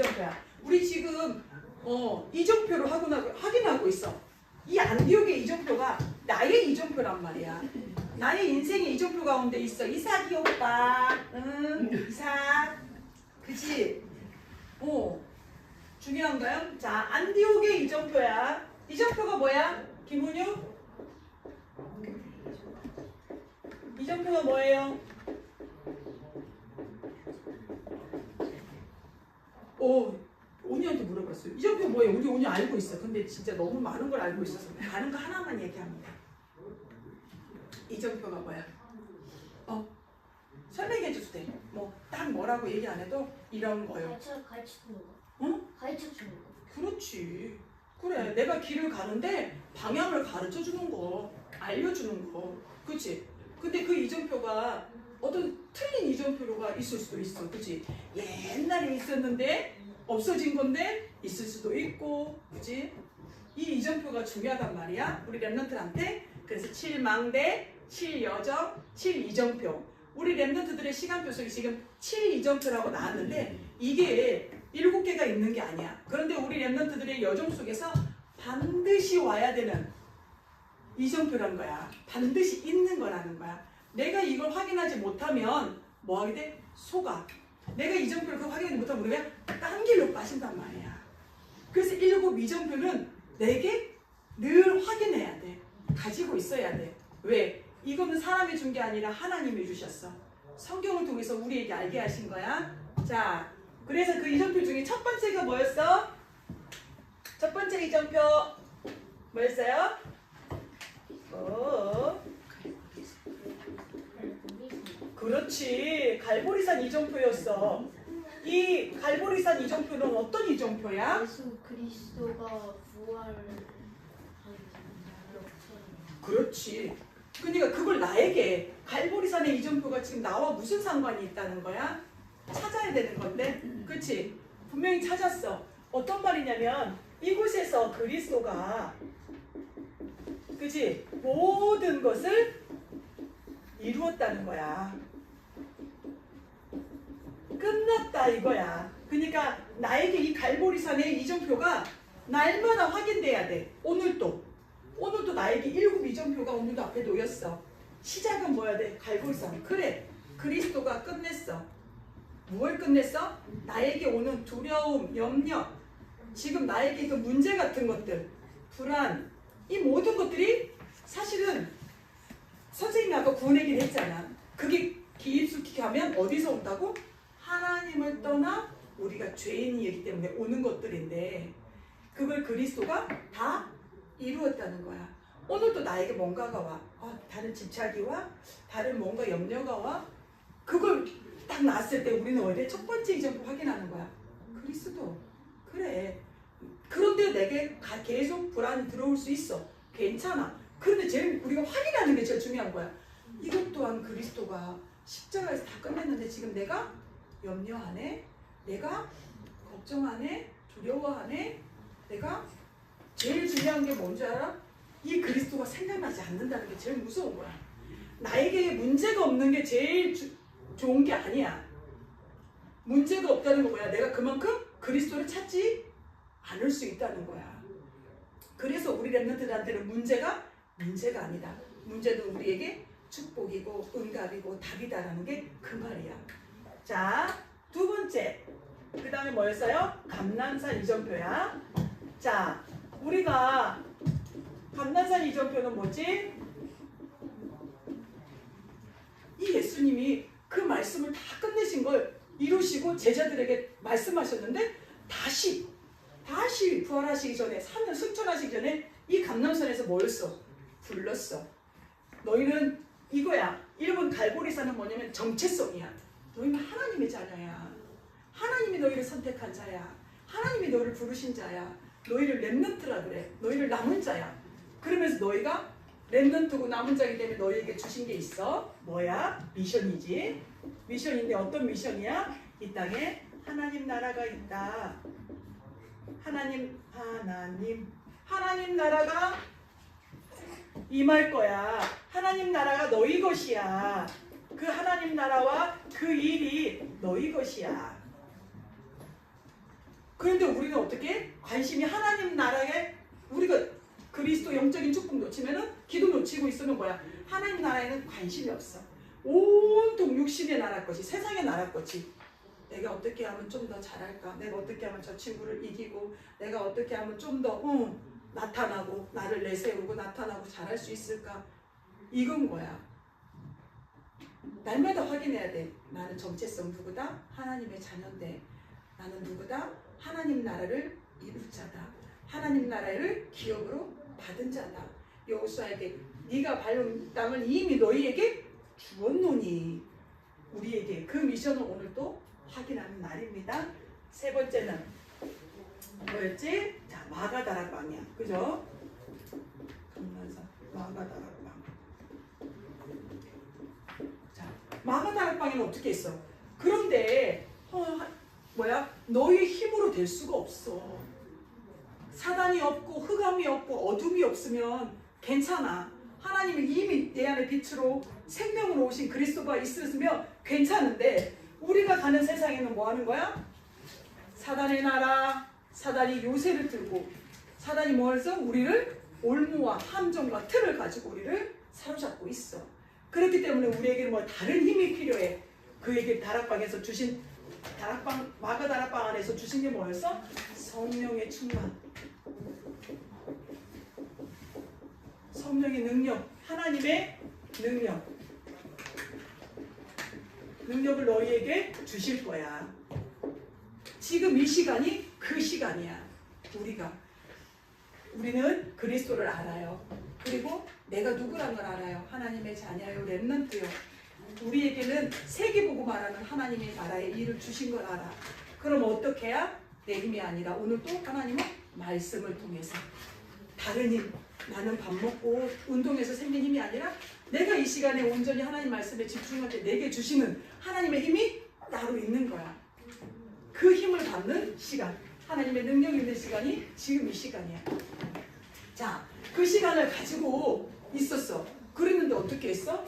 이정표야. 우리 지금 이정표를 확인하고 있어. 이 안디옥의 이정표가 나의 이정표란 말이야. 나의 인생의 이정표 가운데 있어. 이삭이 오빠. 응, 이삭. 그치? 중요한가요? 자, 안디옥의 이정표야. 이정표가 뭐야? 김은유? 이정표가 뭐예요? 온이한테 물어봤어요. 이정표 뭐예요? 우리 온이 알고 있어. 근데 진짜 너무 많은 걸 알고 있어서 다른 거 하나만 얘기합니다. 이정표가 뭐야? 설명해 줘도 돼. 뭐 딱 뭐라고 얘기 안 해도 이런 거요. 가르쳐 주는 거. 응? 가르쳐 주는 거. 그렇지. 그래. 내가 길을 가는데 방향을 가르쳐 주는 거, 알려주는 거. 그치? 근데 그 이정표가 어떤 틀린 이정표가 있을 수도 있어. 그치? 옛날에 있었는데 없어진 건데 있을 수도 있고. 그치? 이 이정표가 중요하단 말이야. 우리 랩런트한테. 그래서 7망대, 7여정, 7이정표. 우리 랩런트들의 시간표 속에 지금 7이정표라고 나왔는데 이게 7개가 있는 게 아니야. 그런데 우리 랩런트들의 여정 속에서 반드시 와야 되는 이정표란 거야. 반드시 있는 거라는 거야. 내가 이걸 확인하지 못하면 뭐 하게 돼? 속아. 내가 이정표를 확인하지 못하면 우리가 딴 길로 빠진단 말이야. 그래서 7 이정표는 내게 늘 확인해야 돼. 가지고 있어야 돼. 왜? 이거는 사람이 준 게 아니라 하나님이 주셨어. 성경을 통해서 우리에게 알게 하신 거야. 자, 그래서 그 이정표 중에 첫 번째가 뭐였어? 첫 번째 이정표 뭐였어요? 그렇지. 갈보리산 이정표였어. 이 갈보리산 이정표는 어떤 이정표야? 예수 그리스도가 부활. 그렇지. 그러니까 그걸 나에게 갈보리산의 이정표가 지금 나와 무슨 상관이 있다는 거야? 찾아야 되는 건데, 그렇지? 분명히 찾았어. 어떤 말이냐면 이곳에서 그리스도가, 그렇지? 모든 것을 이루었다는 거야. 끝났다 이거야. 그러니까 나에게 이 갈보리산의 이정표가 날마다 확인돼야 돼. 오늘도 나에게 7 이정표가 오늘도 앞에 놓였어. 시작은 뭐야 돼? 갈보리산. 그래, 그리스도가 끝냈어. 무엇을 끝냈어? 나에게 오는 두려움, 염려, 지금 나에게 그 문제 같은 것들, 불안, 이 모든 것들이 사실은 선생님이 아까 구원 얘기를 했잖아. 그게 깊숙이 가면 어디서 온다고? 하나님을 떠나 우리가 죄인이기 때문에 오는 것들인데 그걸 그리스도가 다 이루었다는 거야. 오늘도 나에게 뭔가가 와. 다른 집착이 와. 다른 뭔가 염려가 와. 그걸 딱 나왔을 때 우리는 어디에 첫 번째 이정표 확인하는 거야. 그리스도. 그래. 그런데 내게 계속 불안이 들어올 수 있어. 괜찮아. 그런데 제일 우리가 확인하는 게 제일 중요한 거야. 이것 또한 그리스도가 십자가에서 다 끝냈는데 지금 내가 염려하네? 내가 걱정하네? 두려워하네? 내가 제일 중요한 게 뭔지 알아? 이 그리스도가 생각나지 않는다는 게 제일 무서운 거야. 나에게 문제가 없는 게 제일 좋은 게 아니야. 문제가 없다는 거 뭐야? 내가 그만큼 그리스도를 찾지 않을 수 있다는 거야. 그래서 우리 랩런트들한테는 문제가 아니다. 문제는 우리에게 축복이고 응답이고 답이다라는 게 그 말이야. 자, 두 번째. 그 다음에 뭐였어요? 감람산 이정표야. 자, 우리가 감람산 이정표는 뭐지? 이 예수님이 그 말씀을 다 끝내신 걸 이루시고 제자들에게 말씀하셨는데 다시 부활하시기 전에 3년 승천하시기 전에 이 감람산에서 뭐였어? 불렀어. 너희는 이거야. 일본 갈보리산은 뭐냐면 정체성이야. 너희는 하나님의 자녀야. 하나님이 너희를 선택한 자야. 하나님이 너희를 부르신 자야. 너희를 렘넌트라 그래. 너희를 남은 자야. 그러면서 너희가 렘넌트고 남은 자이기 때문에 너희에게 주신 게 있어. 뭐야? 미션이지. 미션인데 어떤 미션이야? 이 땅에 하나님 나라가 있다. 하나님 나라가 임할 거야. 하나님 나라가 너희 것이야. 그 하나님 나라와 그 일이 너희 것이야. 관심이 하나님 나라에 우리가 그리스도 영적인 축복 놓치면은 기도 놓치고 있으면 뭐야? 하나님 나라에는 관심이 없어. 온통 육신의 나라 것이 세상의 나라 것이 내가 어떻게 하면 좀 더 잘할까? 내가 어떻게 하면 저 친구를 이기고 내가 어떻게 하면 좀 더 나타나고 나를 내세우고 나타나고 잘할 수 있을까? 이건 거야. 날마다 확인해야 돼. 나는 정체성 누구다? 하나님의 자녀인데 나는 누구다? 하나님 나라를 이룰 자다. 하나님 나라를 기업으로 받은 자다. 여호수아에게 네가 밟은 땅을 이미 너희에게 주었노니 우리에게 그 미션을 오늘 또 확인하는 날입니다. 세 번째는 뭐였지? 자, 마가다락방이야. 그죠? 강난산 마가다락방. 자, 마가다락방에는 어떻게 했어? 그런데 너의 힘으로 될 수가 없어. 사단이 없고 흑암이 없고 어둠이 없으면 괜찮아. 하나님이 이미 내 안에 빛으로 생명으로 오신 그리스도가 있으면 괜찮은데 우리가 가는 세상에는 뭐 하는 거야? 사단의 나라, 사단이 요새를 들고 사단이 뭐 해서 우리를 올무와 함정과 틀을 가지고 우리를 사로잡고 있어. 그렇기 때문에 우리에게는 뭐 다른 힘이 필요해. 그에게 다락방에서 주신 마가 다락방 안에서 주신 게 뭐였어? 성령의 충만, 성령의 능력, 하나님의 능력을 너희에게 주실 거야. 지금 이 시간이 그 시간이야. 우리는 그리스도를 알아요. 그리고 내가 누구란 걸 알아요. 하나님의 자녀요, 렘넌트요. 우리에게는 세계보고 말하는 하나님의 나라의 일을 주신 걸 알아. 그럼 어떻게 해야? 내 힘이 아니라 오늘 또 하나님은 말씀을 통해서 다른 힘, 나는 밥 먹고 운동해서 생긴 힘이 아니라 내가 이 시간에 온전히 하나님 말씀에 집중할 때 내게 주시는 하나님의 힘이 나로 있는 거야. 그 힘을 받는 시간, 하나님의 능력이 있는 시간이 지금 이 시간이야. 자, 그 시간을 가지고 있었어. 그랬는데 어떻게 했어?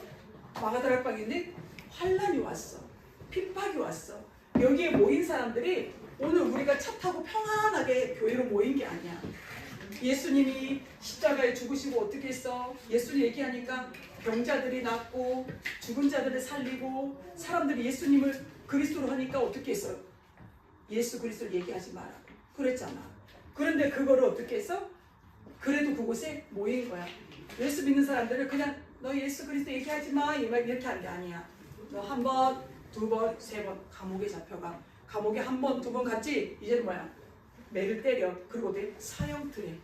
마가다락방인데 환란이 왔어. 핍박이 왔어. 여기에 모인 사람들이 오늘 우리가 차 타고 평안하게 교회로 모인 게 아니야. 예수님이 십자가에 죽으시고 어떻게 했어? 예수님 얘기하니까 병자들이 낫고 죽은 자들을 살리고 사람들이 예수님을 그리스도로 하니까 어떻게 했어? 예수 그리스도를 얘기하지 마라 그랬잖아. 그런데 그거를 어떻게 했어? 그래도 그곳에 모인 거야. 예수 믿는 사람들을 그냥 너 예수 그리스도 얘기하지 마 이렇게 한 게 아니야. 너 한 번, 두 번, 세 번 감옥에 잡혀가. 감옥에 한 번, 두 번 갔지? 이제는 뭐야? 매를 때려. 그리고 내 사형틀에.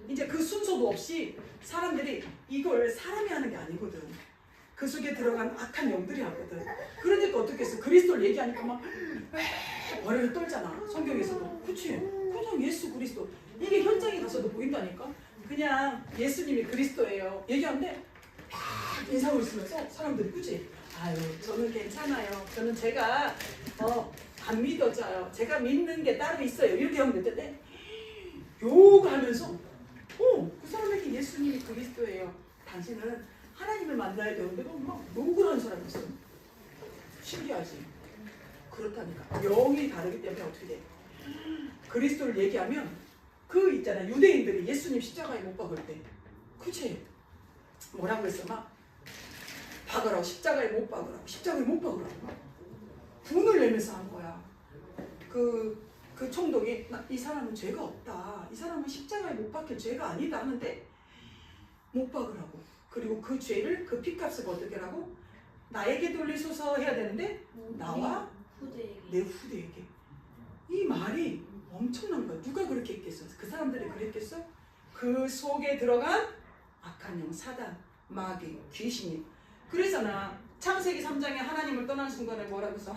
이제 그 순서도 없이 사람들이 이걸 사람이 하는 게 아니거든. 그 속에 들어간 악한 영들이 하거든. 그러니까 어떻게 했어? 그리스도를 얘기하니까 막 머리를 떨잖아. 성경에서도. 그치? 그냥 예수 그리스도. 이게 현장에 가서도 보인다니까? 그냥 예수님이 그리스도예요. 얘기하는데 인상을 쓰면서 사람들이 그치? 아유 저는 괜찮아요. 저는 제가 안 믿어져요. 제가 믿는 게 따로 있어요. 이렇게 하면 되는데 욕하면서 그 사람에게 예수님이 그리스도예요. 당신은 하나님을 만나야 되는데 막 욕을 하는 사람이 있어. 신기하지? 그렇다니까. 영이 다르기 때문에 어떻게 돼? 그리스도를 얘기하면 그 있잖아. 유대인들이 예수님 십자가에 못 박을 때 그치? 뭐라고 했어? 막 박으라고 십자가에 못 박으라고 십자가에 못 박으라고 분을 내면서 한 거야. 그 총독이 이 사람은 죄가 없다. 이 사람은 십자가에 못 박힐 죄가 아니다 하는데 못 박으라고. 그리고 그 죄를 그 피값을 어떻게 하라고? 나에게 돌리소서 해야 되는데 나와 내 후대에게. 이 말이 엄청난 거야. 누가 그렇게 했겠어? 그 사람들이 그랬겠어? 그 속에 들어간 악한 영, 사단, 마귀, 귀신이. 그래서나 창세기 3장에 하나님을 떠난 순간에 뭐라고 했어?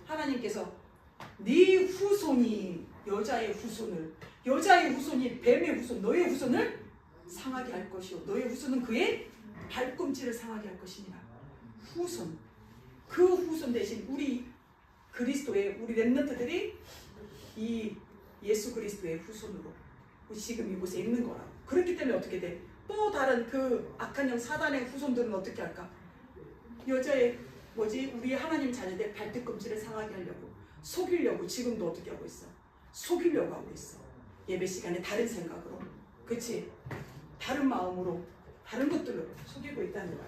하나님께서 네 후손이 여자의 후손이 뱀의 후손, 너의 후손을 상하게 할 것이요 너의 후손은 그의 발꿈치를 상하게 할 것이니라. 후손. 그 후손 대신 우리 그리스도의 우리 렘넌트들이 이 예수 그리스도의 후손으로 지금 이곳에 있는 거라고. 그렇기 때문에 어떻게 돼? 또 다른 그 악한 영 사단의 후손들은 어떻게 할까? 여자의 우리 하나님 자녀들 발뒤꿈치를 상하게 하려고 속이려고 지금도 어떻게 하고 있어? 속이려고 하고 있어. 예배 시간에 다른 생각으로, 그치? 다른 마음으로, 다른 것들로 속이고 있다는 거야.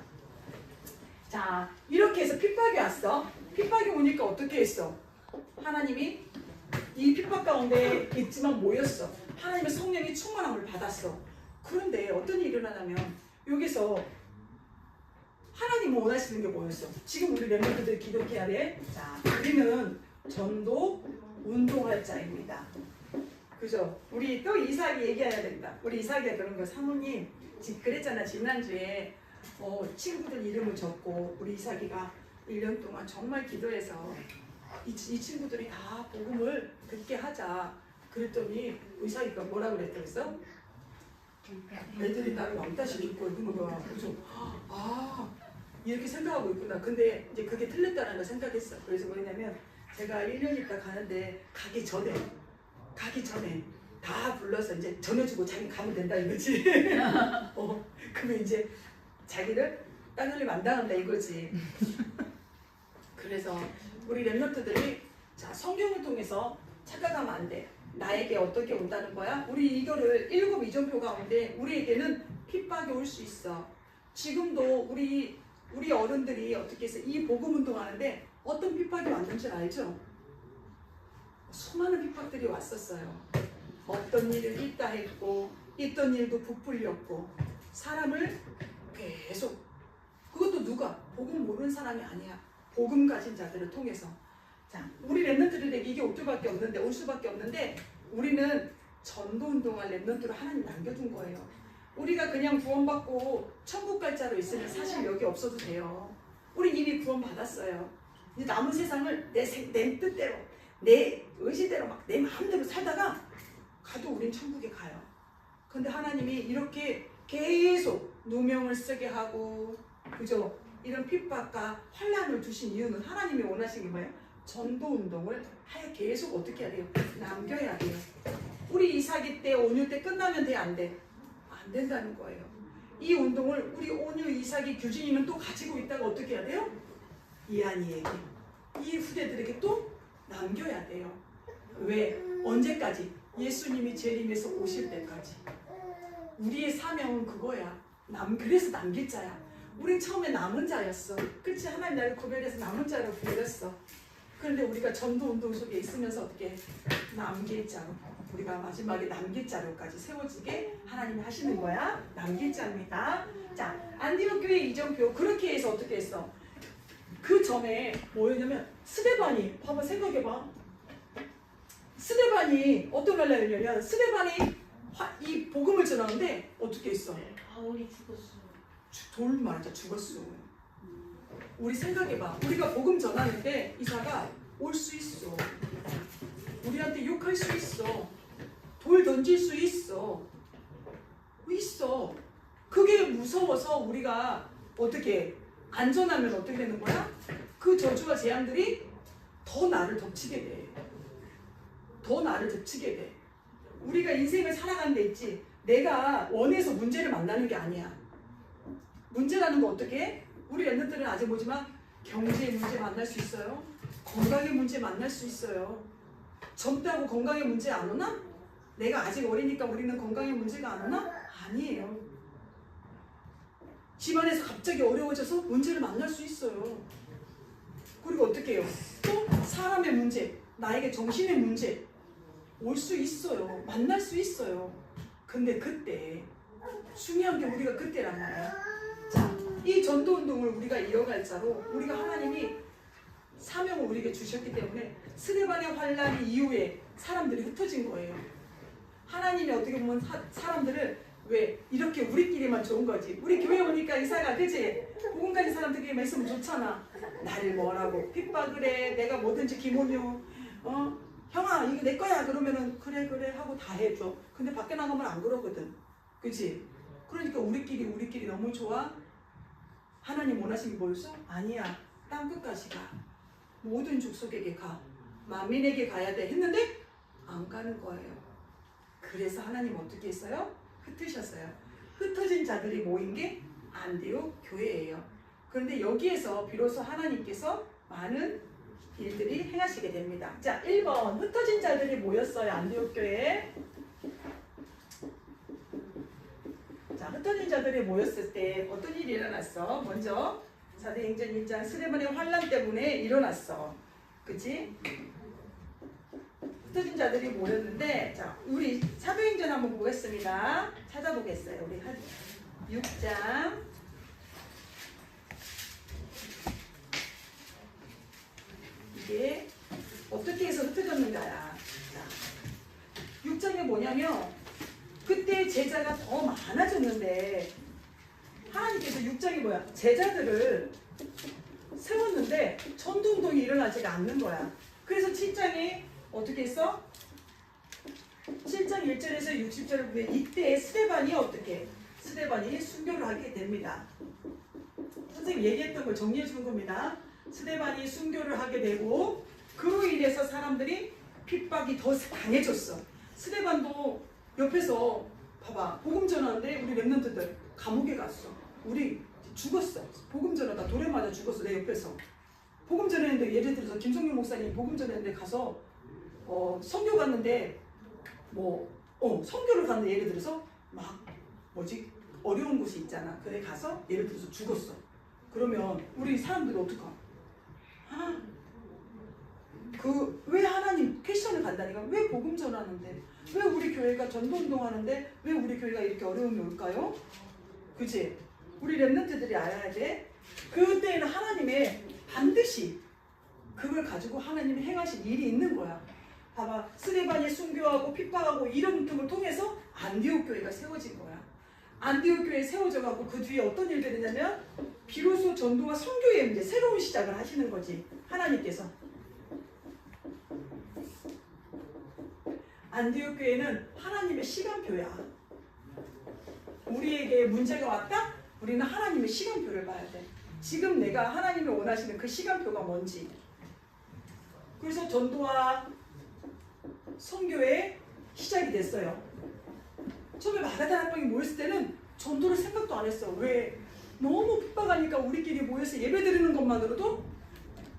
자, 이렇게 해서 핍박이 왔어. 핍박이 오니까 어떻게 했어? 하나님이 이 핍박 가운데 있지만 모였어. 하나님의 성령이 충만함을 받았어. 그런데 어떤 일이 일어나냐면 여기서 하나님 원하시는 게 뭐였어? 지금 우리 멤버들 기독해야 돼. 자, 우리는 전도 운동할 자입니다. 그죠? 우리 또 이삭이 얘기해야 된다. 우리 이삭이가 그런 거 사모님 지금 그랬잖아. 지난주에 친구들 이름을 적고 우리 이삭이가 1년 동안 정말 기도해서 이 친구들이 다 복음을 듣게 하자. 그랬더니 이삭이가 뭐라 그랬더랬어? 애들이 나를 왕따 시킬 거야. 그런 거야. 그래서 이렇게 생각하고 있구나. 근데 이제 그게 틀렸다는 걸 생각했어. 그래서 뭐냐면 제가 1년 있다 가는데 가기 전에 다 불러서 이제 전해주고 자기 가면 된다 이거지. 그러면 이제 자기를 따돌림 안 당한다 이거지. 그래서 우리 랩런트들이 자 성경을 통해서 착각하면 안 돼. 나에게 어떻게 온다는 거야? 우리 이거를 7 이정표 가운데 우리에게는 핍박이 올 수 있어. 지금도 우리 어른들이 어떻게 해서 이 복음 운동하는데 어떤 핍박이 왔는지 알죠? 수많은 핍박들이 왔었어요. 어떤 일을 있다 했고 있던 일도 부풀렸고 사람을 계속 그것도 누가? 복음 모르는 사람이 아니야. 복음 가진 자들을 통해서. 자, 우리 랩런트들에게 이게 올 수밖에 없는데 우리는 전도운동할 랩런트로 하나님 남겨둔 거예요. 우리가 그냥 구원받고 천국 갈 자로 있으면 사실 여기 없어도 돼요. 우리 이미 구원받았어요. 이제 남은 세상을 내 뜻대로 내 의지대로 막 내 마음대로 살다가 가도 우린 천국에 가요. 근데 하나님이 이렇게 계속 누명을 쓰게 하고 그죠? 이런 핍박과 환난을 주신 이유는 하나님이 원하신 게 뭐예요? 전도운동을 계속 어떻게 해야 돼요? 남겨야 돼요. 우리 이삭이 때 온유 때 끝나면 돼? 안 돼? 안 된다는 거예요. 이 운동을 우리 온유 이삭이 규진이는 또 가지고 있다가 어떻게 해야 돼요? 이한이에게 이 후대들에게 또 남겨야 돼요. 왜? 언제까지? 예수님이 재림해서 오실 때까지. 우리의 사명은 그거야. 그래서 남길 자야. 우린 처음에 남은 자였어. 그치? 하나님 나를 구별해서 남은 자로 부르셨어. 그런데 우리가 전도운동 속에 있으면서 어떻게 남길 자로 우리가 마지막에 남길 자로까지 세워지게 하나님이 하시는 거야. 남길 자입니다. 자, 안디옥 교회 이정표 그렇게 해서 어떻게 했어? 그 전에 뭐였냐면 스데반이 한번 생각해봐. 스데반이 어떤 말이냐면 스데반이 이 복음을 전하는데 어떻게 했어? 바울이 죽었어. 돌 맞아 죽었어. 우리 생각해봐. 우리가 복음 전하는데 이사가 올 수 있어. 우리한테 욕할 수 있어. 돌 던질 수 있어. 그게 무서워서 우리가 어떻게 안전하면 어떻게 되는 거야? 그 저주와 재앙들이 더 나를 덮치게 돼. 우리가 인생을 살아가는 데 있지. 내가 원해서 문제를 만나는 게 아니야. 문제라는 거 어떻게 해? 우리 랩런트들은 아직 뭐지만 경제의 문제 만날 수 있어요. 건강의 문제 만날 수 있어요. 젊다고 건강의 문제 안 오나? 내가 아직 어리니까 우리는 건강의 문제가 안 오나? 아니에요. 집안에서 갑자기 어려워져서 문제를 만날 수 있어요. 그리고 어떻게 해요? 또 사람의 문제, 나에게 정신의 문제 올 수 있어요. 만날 수 있어요. 근데 그때 중요한 게 우리가 그때란 말이야. 자, 이 전도운동을 우리가 이어갈 자로 우리가 하나님이 사명을 우리에게 주셨기 때문에 스데반의 환란 이후에 사람들이 흩어진 거예요. 하나님이 어떻게 보면 사람들을 왜 이렇게 우리끼리만 좋은 거지. 우리 교회 오니까 이사가 그치? 복음 가진 사람들끼리만 있으면 좋잖아. 나를 뭐라고 핍박을 해. 내가 뭐든지 김원효 형아 이거 내 거야 그러면은 그래 하고 다 해줘. 근데 밖에 나가면 안 그러거든. 그치? 그러니까 우리끼리 너무 좋아. 하나님 원하신 게 뭐였어? 아니야. 땅끝까지 가. 모든 족속에게 가. 만민에게 가야 돼 했는데 안 가는 거예요. 그래서 하나님 어떻게 했어요? 흩으셨어요. 흩어진 자들이 모인 게 안디옥 교회예요. 그런데 여기에서 비로소 하나님께서 많은 일들이 행하시게 됩니다. 자, 1번 흩어진 자들이 모였어요. 안디옥 교회에. 자, 흩어진 자들이 모였을 때 어떤 일이 일어났어? 먼저 사도행전 1장 스데반의 환란 때문에 일어났어. 그치? 흩어진 자들이 모였는데, 자, 우리 사도행전 한번 보겠습니다. 찾아보겠어요. 우리 6장. 이게 어떻게 해서 흩어졌는가야. 자, 6장에 뭐냐면, 그때 제자가 더 많아졌는데, 하나님께서 6장이 뭐야? 제자들을 세웠는데, 전도운동이 일어나지가 않는 거야. 그래서 7장에 어떻게 했어? 7장 1절에서 60절을 보면 이때 스데반이 어떻게? 스데반이 순교를 하게 됩니다. 선생님 얘기했던 걸 정리해 주는 겁니다. 스데반이 순교를 하게 되고 그로 인해서 사람들이 핍박이 더 강해졌어. 스데반도 옆에서 봐봐. 복음 전하는데 우리 랩런트들 감옥에 갔어. 우리 죽었어. 복음 전하다 돌에 맞아 죽었어. 내 옆에서. 복음 전했는데 예를 들어서 김성용 목사님 복음 전했는데 가서 선교 갔는데 선교를 갔는데 예를 들어서 막 어려운 곳이 있잖아. 그래 가서 예를 들어서 죽었어. 그러면 우리 사람들이 어떡하? 왜 하나님 퀘션을 간다니까? 왜 복음 전하는데? 왜 우리 교회가 전도운동 하는데 왜 우리 교회가 이렇게 어려움이 올까요? 그치? 우리 랩런트들이 알아야 돼. 그때는 하나님의 반드시 그걸 가지고 하나님이 행하신 일이 있는 거야. 봐봐. 스데반이 순교하고 핍박하고 이런 틈을 통해서 안디옥 교회가 세워진 거야. 안디옥 교회 세워져가고 그 뒤에 어떤 일들이 있냐면 비로소 전도와 선교의 이제 새로운 시작을 하시는 거지. 하나님께서. 안디옥 교회는 하나님의 시간표야. 우리에게 문제가 왔다? 우리는 하나님의 시간표를 봐야 돼. 지금 내가 하나님이 원하시는 그 시간표가 뭔지. 그래서 전도와 선교의 시작이 됐어요. 처음에 마가다락방에 모였을 때는 전도를 생각도 안 했어. 왜? 너무 핍박하니까 우리끼리 모여서 예배드리는 것만으로도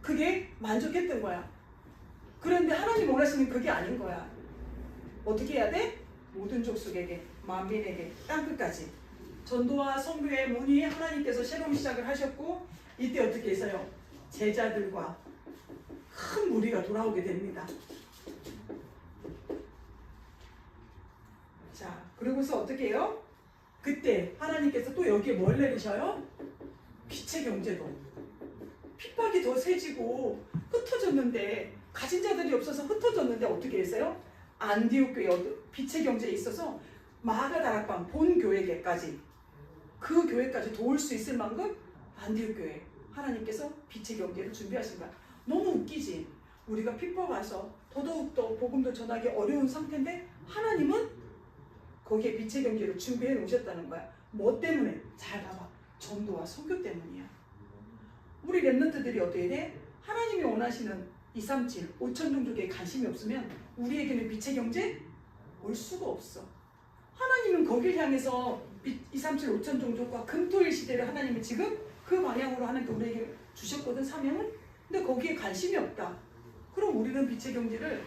그게 만족했던 거야. 그런데 하나님 원하시는 그게 아닌 거야. 어떻게 해야 돼? 모든 족속에게, 만민에게, 땅끝까지. 전도와 선교의 문이 하나님께서 새로운 시작을 하셨고 이때 어떻게 했어요? 제자들과 큰 무리가 돌아오게 됩니다. 자, 그러고서 어떻게 해요? 그때 하나님께서 또 여기에 뭘 내리셔요? 빛의 경제도. 핍박이 더 세지고 흩어졌는데 가진 자들이 없어서 흩어졌는데 어떻게 했어요? 안디옥 교회 빛의 경제에 있어서 마가다락방 본 교회까지 그 교회까지 도울 수 있을 만큼 안디옥 교회 하나님께서 빛의 경제를 준비하신 거야. 너무 웃기지? 우리가 핍박 와서 더더욱더 복음도 전하기 어려운 상태인데 하나님은 거기에 빛의 경제를 준비해 놓으셨다는 거야. 뭐 때문에? 잘 봐봐. 전도와 선교 때문이야. 우리 랩런트들이 어떻게 돼? 하나님이 원하시는 237, 5천 종족에 관심이 없으면 우리에게는 빛의 경제 올 수가 없어. 하나님은 거길 향해서 237, 5천 종족과 금토일 시대를 하나님은 지금 그 방향으로 하나님께 우리에게 주셨거든, 사명을. 근데 거기에 관심이 없다. 그럼 우리는 빛의 경제를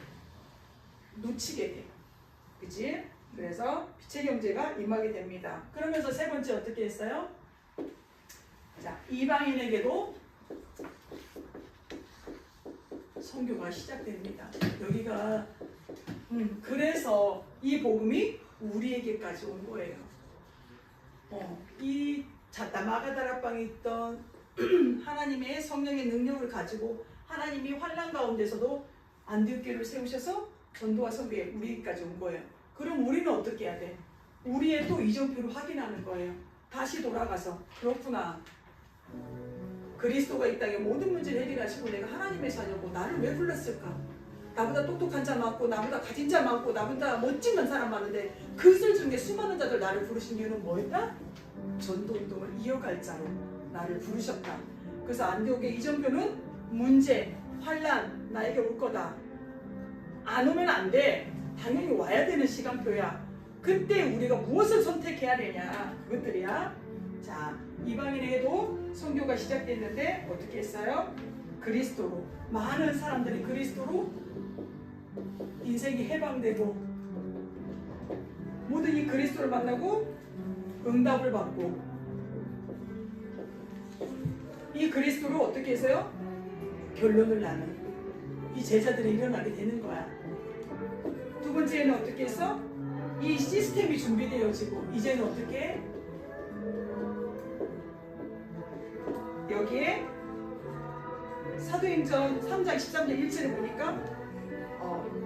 놓치게 돼. 그치? 그래서 빛의 경제가 임하게 됩니다. 그러면서 세 번째 어떻게 했어요? 자, 이방인에게도 선교가 시작됩니다. 여기가 그래서 이 복음이 우리에게까지 온 거예요. 이 마가다락방에 있던 하나님의 성령의 능력을 가지고 하나님이 환난 가운데서도 안디옥 교회를 세우셔서 전도와 선교에 우리까지 온 거예요. 그럼 우리는 어떻게 해야 돼? 우리의 또 이정표를 확인하는 거예요. 다시 돌아가서 그렇구나. 그리스도가 이 땅에 모든 문제를 해결하시고 내가 하나님의 자녀고 나를 왜 불렀을까? 나보다 똑똑한 자 많고 나보다 가진 자 많고 나보다 멋진 사람 많은데 그들 중에 수많은 자들 나를 부르신 이유는 뭐였다? 전도운동을 이어갈 자로 나를 부르셨다. 그래서 안디옥의 이정표는 문제, 환난 나에게 올 거다. 안 오면 안 돼. 당연히 와야 되는 시간표야. 그때 우리가 무엇을 선택해야 되냐 그것들이야. 자, 이방인에게도 선교가 시작됐는데 어떻게 했어요? 그리스도로 많은 사람들이 그리스도로 인생이 해방되고 모든 이 그리스도를 만나고 응답을 받고 이 그리스도로 어떻게 해서요? 결론을 나는 이 제자들이 일어나게 되는 거야. 두 번째는 어떻게 해서 이 시스템이 준비되어지고 이제는 어떻게 해? 여기에 사도행전 3장 13절 1절을 보니까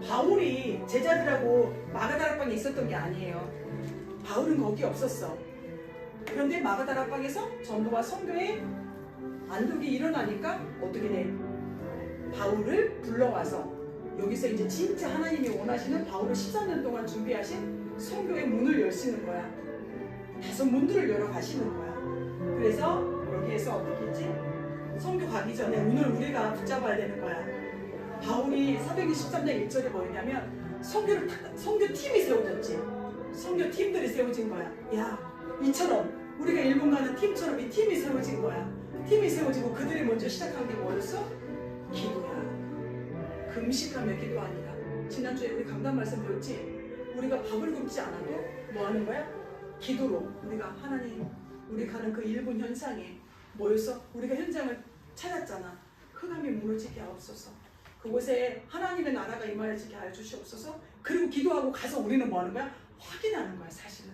바울이 제자들하고 마가다락방에 있었던 게 아니에요. 바울은 거기 없었어. 그런데 마가다락방에서 전도와 선교의 안독이 일어나니까 어떻게 돼? 바울을 불러와서 여기서 이제 진짜 하나님이 원하시는 바울을 13년 동안 준비하신 선교의 문을 여시는 거야. 5문들을 열어 가시는 거야. 그래서 여기에서 어떻게 했지? 선교 가기 전에 오늘 우리가 붙잡아야 되는 거야. 바울이 사도행전 13장 1절에 뭐였냐면 선교팀이 세워졌지. 선교팀들이 세워진 거야. 야, 이처럼 우리가 일본 가는 팀처럼 이 팀이 세워진 거야. 팀이 세워지고 그들이 먼저 시작한 게 뭐였어? 기도야. 금식하며 기도하니라. 지난주에 우리 강단 말씀 배웠지? 우리가 밥을 굶지 않아도 뭐 하는 거야? 기도로 우리가 하나님 우리 가는 그 일본 현장에 뭐였어? 우리가 현장을 찾았잖아. 흑암이 무너지게 하옵소서. 그곳에 하나님의 나라가 임하여지게 하여 주시옵소서. 그리고 기도하고 가서 우리는 뭐 하는 거야? 확인하는 거야. 사실은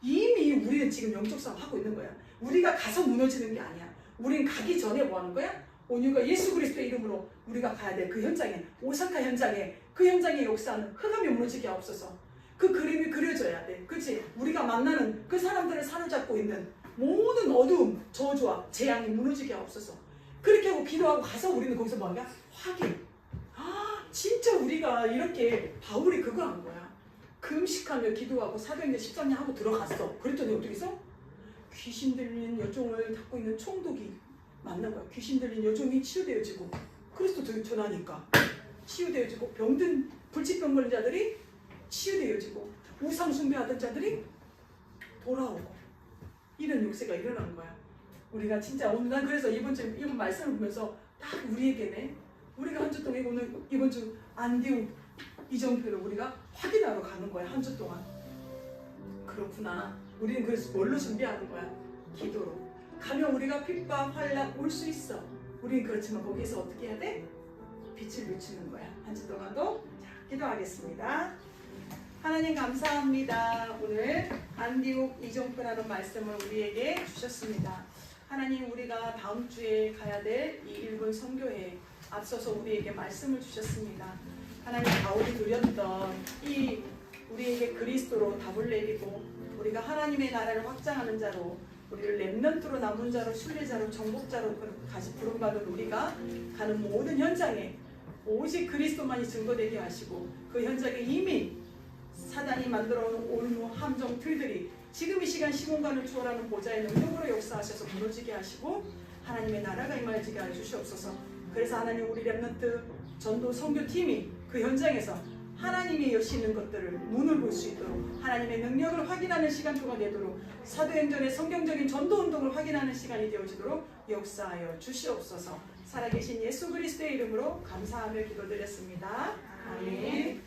이미 우리는 지금 영적 싸움 하고 있는 거야. 우리가 가서 무너지는 게 아니야. 우리는 가기 전에 뭐 하는 거야? 온유가 예수 그리스도의 이름으로 우리가 가야 돼. 그 현장에, 오사카 현장에, 그 현장의 역사는 흑암이 무너지게 하옵소서. 그 그림이 그려져야 돼. 그렇지? 우리가 만나는 그 사람들을 사로잡고 있는 모든 어두움, 저주와 재앙이 무너지게 하옵소서. 그렇게 하고 기도하고 가서 우리는 거기서 뭐하냐? 확인. 진짜 우리가 이렇게 바울이 그거 한 거야. 금식하며 기도하고 사도행전 13년 하고 들어갔어. 그랬더니 어떻게 했어? 귀신 들린 여종을 닫고 있는 총독이 만난 거야. 귀신 들린 여종이 치유되어지고 그리스도 전하니까 치유되어지고 병든 불치병 걸린 자들이 치유되어지고 우상 숭배하던 자들이 돌아오고 이런 역사가 일어난 거야. 우리가 진짜 오늘 난 그래서 이번 말씀을 보면서 딱 우리에게네. 우리가 한 주 동안 이번 주 안디옥 이정표를 우리가 확인하러 가는 거야. 한 주 동안. 그렇구나. 우리는 그래서 뭘로 준비하는 거야? 기도로. 가면 우리가 핍박, 환락 올 수 있어. 우리는 그렇지만 거기에서 어떻게 해야 돼? 빛을 비추는 거야. 한 주 동안도. 자, 기도하겠습니다. 하나님 감사합니다. 오늘 안디옥 이정표라는 말씀을 우리에게 주셨습니다. 하나님 우리가 다음 주에 가야 될 이 일본 선교회에 앞서서 우리에게 말씀을 주셨습니다. 하나님 바울이 누렸던 이 우리에게 그리스도로 답을 내리고 우리가 하나님의 나라를 확장하는 자로 우리를 렘넌트로 남은 자로 순례자로 정복자로 다시 부름받은 우리가 가는 모든 현장에 오직 그리스도만이 증거되게 하시고 그 현장에 이미 사단이 만들어놓은 올무 함정 틀들이 지금 이 시간 시공간을 초월하는 보좌의 능력으로 역사하셔서 무너지게 하시고 하나님의 나라가 임하여지게 하여 주시옵소서. 그래서 하나님 우리 렘넌트 전도 선교팀이 그 현장에서 하나님이 여시는 것들을 눈을 볼 수 있도록 하나님의 능력을 확인하는 시간표가 되도록 사도행전의 성경적인 전도운동을 확인하는 시간이 되어지도록 역사하여 주시옵소서. 살아계신 예수 그리스도의 이름으로 감사하며 기도드렸습니다. 아멘.